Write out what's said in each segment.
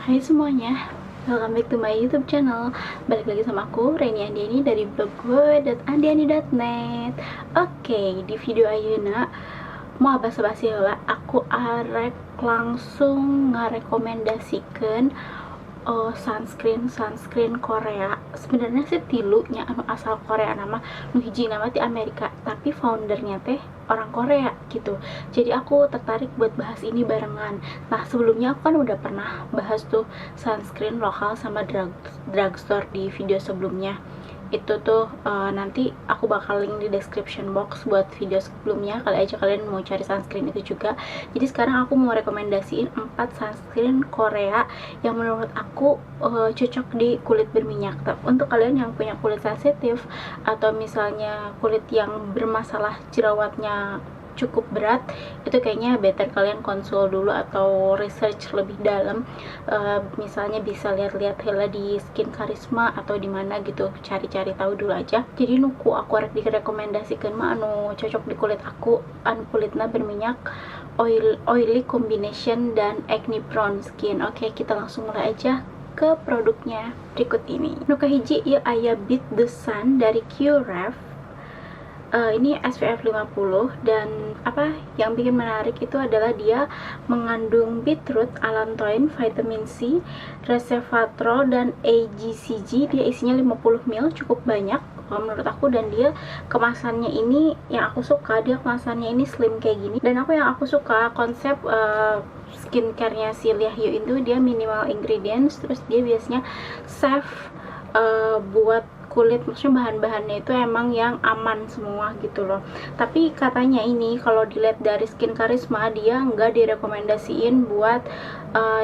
Hai semuanya, welcome back to my YouTube channel. Balik lagi sama aku, Reni Andiani dari blog gue.andiani.net. Oke, di video ayeuna mau basa-basi heula, aku arek langsung ngarekomendasikeun sunscreen Korea. Sebenarnya sih tilunya anu asal Korea nama, nu hiji nama di Amerika, tapi foundernya teh orang Korea gitu. Jadi aku tertarik buat bahas ini barengan. Nah, sebelumnya aku kan udah pernah bahas tuh sunscreen lokal sama drugstore di video sebelumnya. Itu tuh nanti aku bakal link di description box buat video sebelumnya, kali aja kalian mau cari sunscreen itu juga. Jadi sekarang aku mau rekomendasiin 4 sunscreen Korea yang menurut aku cocok di kulit berminyak. Untuk kalian yang punya kulit sensitif atau misalnya kulit yang bermasalah jerawatnya cukup berat, itu kayaknya better kalian konsul dulu atau research lebih dalam. Misalnya bisa lihat-lihat hela di Skin Karisma atau di mana gitu, cari-cari tahu dulu aja. Jadi nuku aku rek direkomendasikan mah anu cocok di kulit aku, anu kulitnya berminyak, oily combination dan acne prone skin. Oke, kita langsung mulai aja ke produknya berikut ini. Nu kahiji ieu aya Beat the Sun dari Curef. Ini SPF 50, dan apa yang bikin menarik itu adalah dia mengandung beetroot, allantoin, vitamin C, resveratrol, dan AGCG. Dia isinya 50 ml, cukup banyak menurut aku, dan dia kemasannya ini yang aku suka, dia kemasannya ini slim kayak gini, dan yang aku suka konsep skincare-nya si Lia Hyo itu dia minimal ingredients, terus dia biasanya safe buat kulit, maksudnya bahan-bahannya itu emang yang aman semua gitu loh. Tapi katanya ini kalau dilihat dari Skin Karisma, dia nggak direkomendasiin buat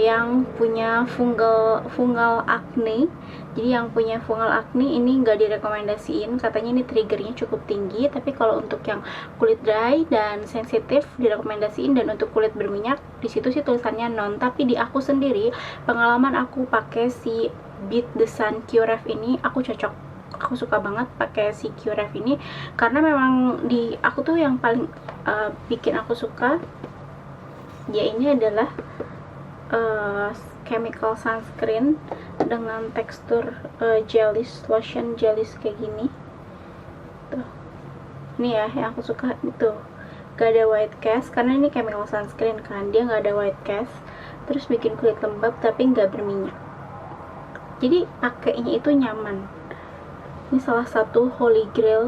yang punya fungal acne. Jadi yang punya fungal acne ini nggak direkomendasiin, katanya ini triggernya cukup tinggi. Tapi kalau untuk yang kulit dry dan sensitif direkomendasiin, dan untuk kulit berminyak di situ sih tulisannya non. Tapi di aku sendiri, pengalaman aku pakai si Beat the Sun Curef ini, aku suka banget pakai si Curef ini, karena memang di aku tuh yang paling bikin aku suka ya ini adalah chemical sunscreen dengan tekstur lotion gelish kayak gini tuh. Ini ya yang aku suka itu, gak ada white cast karena ini chemical sunscreen kan, dia gak ada white cast, terus bikin kulit lembab tapi gak berminyak, jadi pakainya itu nyaman. Ini salah satu holy grail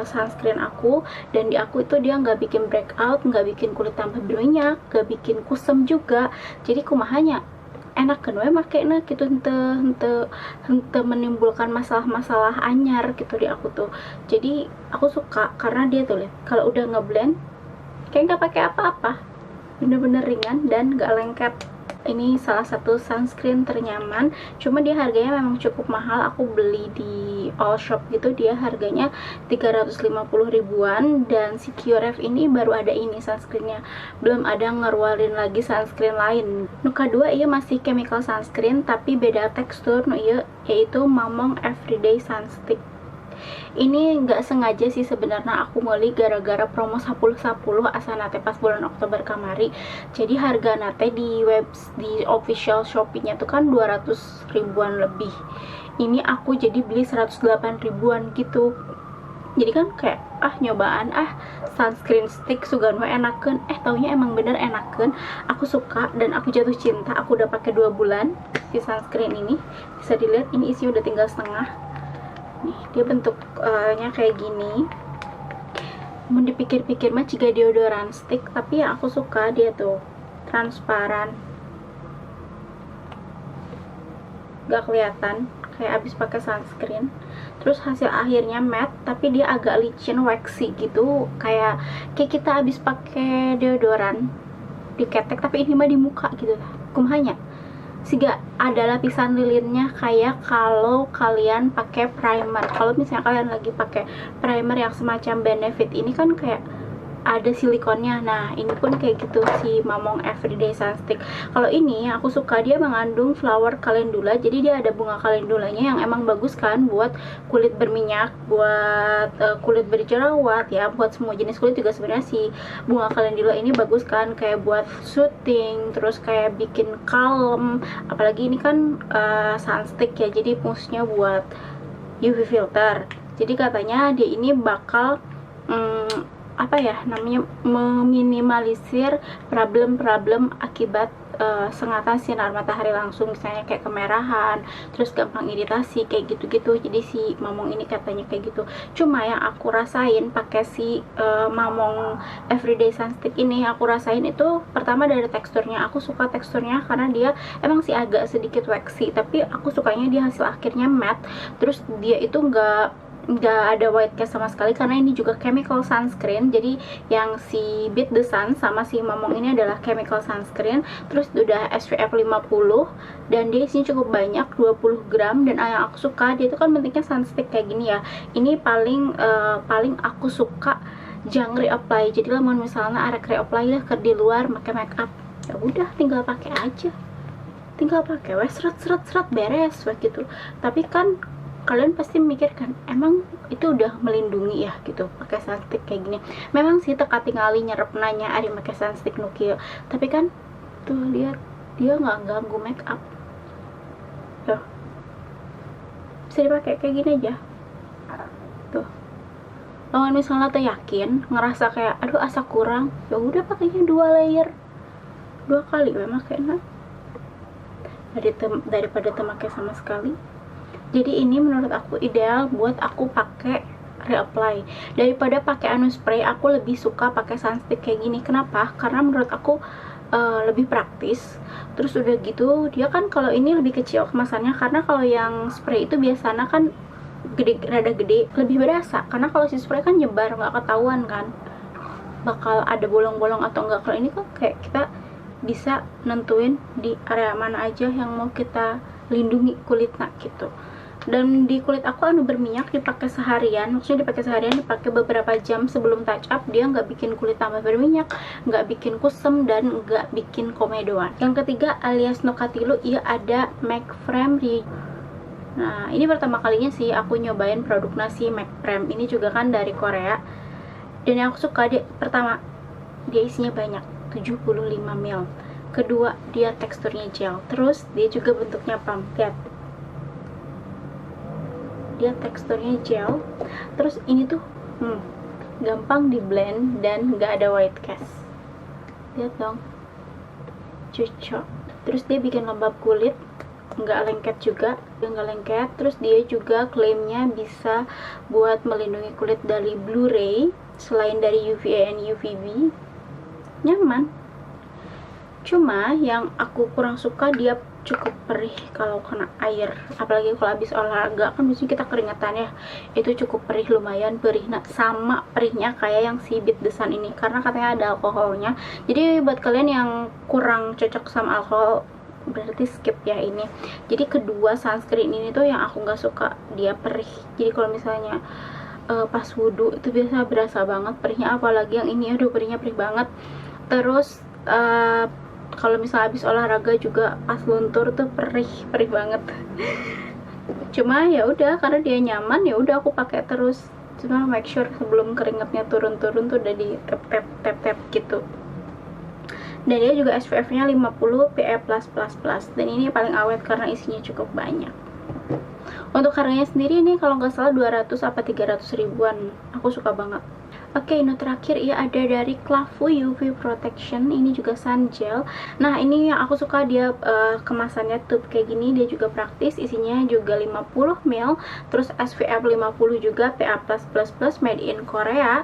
sunscreen aku, dan di aku itu dia nggak bikin breakout, nggak bikin kulit tambah berminyak, nggak bikin kusam juga. Jadi kumahanya enak kan we makainya gitu, hente menimbulkan masalah-masalah anyar gitu di aku tuh. Jadi aku suka karena dia tuh lihat kalau udah ngeblend kayak nggak pakai apa-apa, bener-bener ringan dan nggak lengket. Ini salah satu sunscreen ternyaman, cuma dia harganya memang cukup mahal. Aku beli di all shop gitu, dia harganya 350 ribuan, dan si Curef ini baru ada ini sunscreennya, belum ada ngeluarin lagi sunscreen lain. Nu kedua iya masih chemical sunscreen tapi beda tekstur, nu iya yaitu Mamong Everyday Sunstick. Ini nggak sengaja sih sebenarnya aku beli gara-gara promo 10 asal nate pas bulan Oktober kamari. Jadi harga nate di official Shopee-nya tuh kan 200 ribuan lebih. Ini aku jadi beli 108 ribuan gitu. Jadi kan kayak nyobaan sunscreen stick sugan enakeun, taunya emang bener enakeun. Aku suka dan aku jatuh cinta. Aku udah pakai 2 bulan si sunscreen ini. Bisa dilihat ini isi udah tinggal setengah. Nih, dia bentuknya kayak gini. Mau dipikir-pikir mah juga deodoran stick, tapi yang aku suka dia tuh transparan, gak kelihatan kayak abis pakai sunscreen. Terus hasil akhirnya matte, tapi dia agak licin, waxy gitu, kayak kita abis pakai deodoran diketek, tapi ini mah di muka gitu. Kumahanya siga ada lapisan lilinnya, kayak kalau kalian pakai primer. Kalau misalnya kalian lagi pakai primer yang semacam Benefit ini kan kayak ada silikonnya. Nah ini pun kayak gitu si Mamong Everyday Sunstick. Kalau ini aku suka, dia mengandung flower calendula, jadi dia ada bunga calendulanya yang emang bagus kan buat kulit berminyak, buat kulit berjerawat ya, buat semua jenis kulit juga sebenarnya si bunga calendula ini bagus kan, kayak buat soothing, terus kayak bikin calm. Apalagi ini kan sunstick ya, jadi fungsinya buat UV filter. Jadi katanya dia ini bakal apa ya namanya, meminimalisir problem-problem akibat sengatan sinar matahari langsung, misalnya kayak kemerahan, terus gampang iritasi kayak gitu-gitu. Jadi si Mamong ini katanya kayak gitu. Cuma yang aku rasain pakai si Mamong Everyday Sunstick ini, aku rasain itu pertama dari teksturnya. Aku suka teksturnya karena dia emang sih agak sedikit waxy, tapi aku sukanya dia hasil akhirnya matte. Terus dia itu nggak ada white cast sama sekali, karena ini juga chemical sunscreen. Jadi yang si Beat the Sun sama si Mamong ini adalah chemical sunscreen, terus udah SPF 50 dan dia isinya cukup banyak, 20 gram. Dan yang aku suka dia itu kan bentuknya sunstick kayak gini ya, ini paling aku suka jang reapply. Jadi lah misalnya arek reapply lah ke di luar pakai make up, ya udah tinggal pakai aja, tinggal pakai wes seret beres wes gitu. Tapi kan kalian pasti mikir kan, emang itu udah melindungi ya gitu pakai sunstick kayak gini. Memang sih teka tingali nyerep nanya ada pakai sunstick nukil, tapi kan tuh lihat dia nggak ganggu make up tuh, bisa dipakai kayak gini aja tuh. Kalau misalnya tuh yakin ngerasa kayak aduh asa kurang, ya udah pakainya 2 layer 2 kali memang kayaknya daripada temakai sama sekali. Jadi ini menurut aku ideal buat aku pakai reapply daripada pakai anu spray. Aku lebih suka pakai sunstick kayak gini. Kenapa? Karena menurut aku lebih praktis. Terus udah gitu dia kan kalau ini lebih kecil kemasannya, karena kalau yang spray itu biasanya kan rada gede, lebih berasa. Karena kalau si spray kan nyebar, nggak ketahuan kan bakal ada bolong-bolong atau enggak. Kalau ini kan kayak kita bisa nentuin di area mana aja yang mau kita lindungi kulitnya gitu. Dan di kulit aku anu berminyak dipakai seharian, maksudnya dipakai seharian, dipakai beberapa jam sebelum touch up. Dia nggak bikin kulit tambah berminyak, nggak bikin kusem, dan nggak bikin komedoan. Yang ketiga alias Nokatilu, ia ada MAC Frame. Nah ini pertama kalinya sih aku nyobain produk nasi MAC Frame ini, juga kan dari Korea. Dan yang aku suka pertama dia isinya banyak, 75 ml. Kedua dia teksturnya gel, terus dia juga bentuknya pump. Lihat, dia teksturnya gel, terus ini tuh gampang di blend dan nggak ada white cast. Lihat dong, cocok. Terus dia bikin lembab kulit, nggak lengket juga, dia nggak lengket. Terus dia juga klaimnya bisa buat melindungi kulit dari blue ray selain dari UVA and UVB. Nyaman. Cuma yang aku kurang suka dia cukup perih kalau kena air, apalagi kalau habis olahraga kan biasanya kita keringetan ya, itu cukup perih, lumayan perih. Nah sama perihnya kayak yang si Beat the Sun ini, karena katanya ada alkoholnya. Jadi buat kalian yang kurang cocok sama alkohol berarti skip ya ini. Jadi kedua sunscreen ini tuh yang aku nggak suka, dia perih. Jadi kalau misalnya pas wudhu itu biasa berasa banget perihnya, apalagi yang ini aduh perihnya perih banget. Terus kalau misalnya habis olahraga juga pas luntur tuh perih banget. Cuma ya udah, karena dia nyaman ya udah aku pakai terus. Cuma make sure sebelum keringatnya turun tuh udah di tap gitu. Dan dia juga SPF-nya 50 PA+++, dan ini paling awet karena isinya cukup banyak. Untuk harganya sendiri nih kalau nggak salah 200 apa 300 ribuan. Aku suka banget. Oke, ini terakhir ya ada dari Klavu UV Protection. Ini juga sun gel. Nah ini yang aku suka, dia kemasannya tube kayak gini. Dia juga praktis, isinya juga 50 ml. Terus SPF 50 juga, PA+++, made in Korea.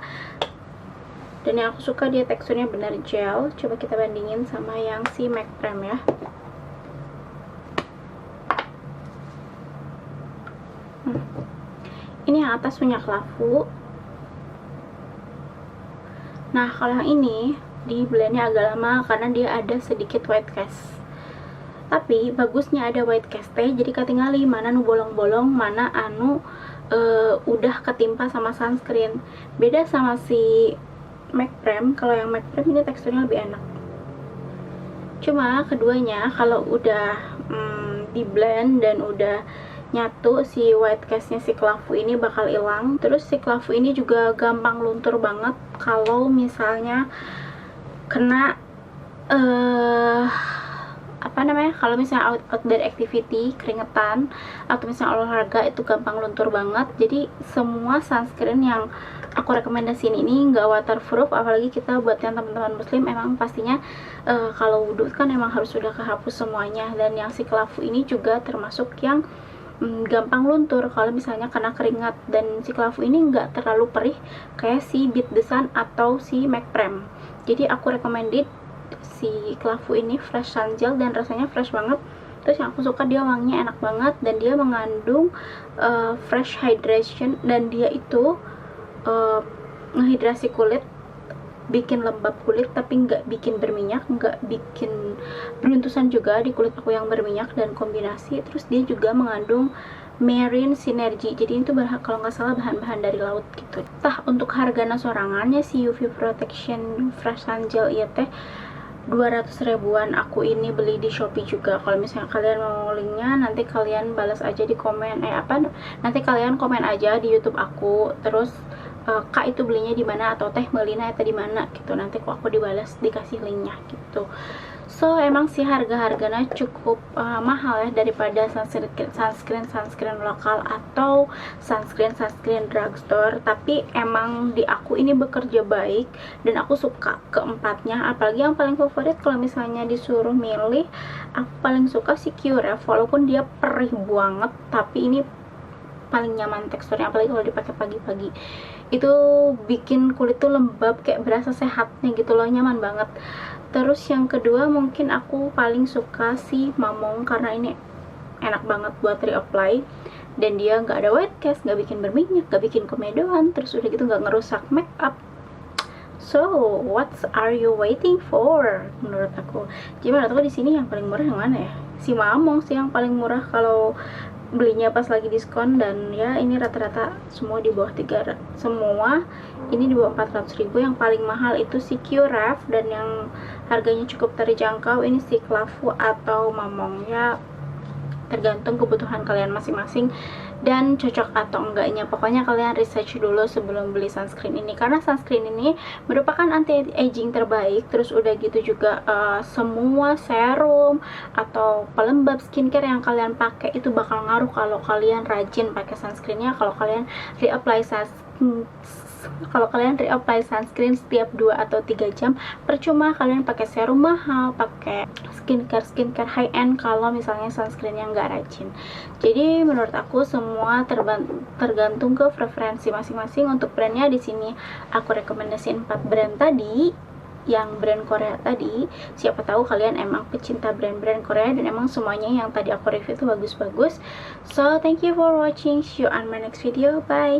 Dan yang aku suka dia teksturnya benar gel. Coba kita bandingin sama yang si MAC Frame ya. Ini yang atas punya Klavu. Nah kalau yang ini di blendnya agak lama karena dia ada sedikit white cast. Tapi bagusnya ada white cast teh, jadi ketinggali mana nu bolong-bolong, mana anu udah ketimpa sama sunscreen. Beda sama si MAC Prem. Kalau yang MAC Prem ini teksturnya lebih enak. Cuma keduanya kalau udah di blend dan udah nyatu, si white castnya si Kelafu ini bakal hilang. Terus si Kelafu ini juga gampang luntur banget kalau misalnya kena kalau misalnya outdoor activity, keringetan, atau misalnya olahraga, itu gampang luntur banget. Jadi semua sunscreen yang aku rekomendasiin ini nggak waterproof, apalagi kita buat yang teman-teman muslim emang pastinya kalau wudhu kan emang harus sudah kehapus semuanya. Dan yang si Kelafu ini juga termasuk yang gampang luntur kalau misalnya kena keringat. Dan si Kelafu ini nggak terlalu perih kayak si Beat the Sun atau si MAC Prem. Jadi aku recommended si Kelafu ini fresh sun gel dan rasanya fresh banget. Terus yang aku suka dia wanginya enak banget dan dia mengandung fresh hydration, dan dia itu ngehidrasi kulit, bikin lembab kulit tapi nggak bikin berminyak, nggak bikin beruntusan juga di kulit aku yang berminyak dan kombinasi. Terus dia juga mengandung marine synergy, jadi itu kalau nggak salah bahan-bahan dari laut gitu. Untuk harga sorangannya si UV protection fresh sun gel iya teh 200 ribuan. Aku ini beli di Shopee juga. Kalau misalnya kalian mau linknya, nanti kalian balas aja di komen nanti kalian komen aja di YouTube aku. Terus Kak itu belinya di mana, atau Teh Melina itu di mana gitu. Nanti kok aku dibalas dikasih linknya gitu. So emang sih harga-harganya cukup mahal ya daripada sunscreen lokal atau sunscreen drugstore. Tapi emang di aku ini bekerja baik dan aku suka keempatnya. Apalagi yang paling favorit kalau misalnya disuruh milih, aku paling suka si Curave. Walaupun dia perih banget, tapi ini paling nyaman teksturnya, apalagi kalau dipakai pagi-pagi. Itu bikin kulit tuh lembab, kayak berasa sehatnya gitu loh, nyaman banget. Terus yang kedua mungkin aku paling suka si Mamong, karena ini enak banget buat reapply dan dia nggak ada white cast, nggak bikin berminyak, nggak bikin komedoan, terus udah gitu nggak ngerusak make up. So what are you waiting for menurut aku? Jadi menurut aku di sini yang paling murah yang mana ya? Si Mamong sih yang paling murah kalau belinya pas lagi diskon. Dan ya ini rata-rata semua di bawah 3, semua ini di bawah 400.000. Yang paling mahal itu si Curave, dan yang harganya cukup terjangkau ini si Kelafu atau Mamong. Ya tergantung kebutuhan kalian masing-masing dan cocok atau enggaknya. Pokoknya kalian research dulu sebelum beli sunscreen ini, karena sunscreen ini merupakan anti aging terbaik. Terus udah gitu juga semua serum atau pelembab skincare yang kalian pakai itu bakal ngaruh kalau kalian rajin pakai sunscreennya. Kalau kalian reapply sunscreen setiap 2 atau 3 jam, percuma kalian pakai serum mahal, pakai skincare high end kalau misalnya sunscreennya nggak rajin. Jadi menurut aku semua tergantung ke preferensi masing-masing. Untuk brandnya di sini aku rekomendasiin 4 brand tadi, yang brand Korea tadi. Siapa tahu kalian emang pecinta brand-brand Korea dan emang semuanya yang tadi aku review itu bagus-bagus. So thank you for watching, see you on my next video, bye.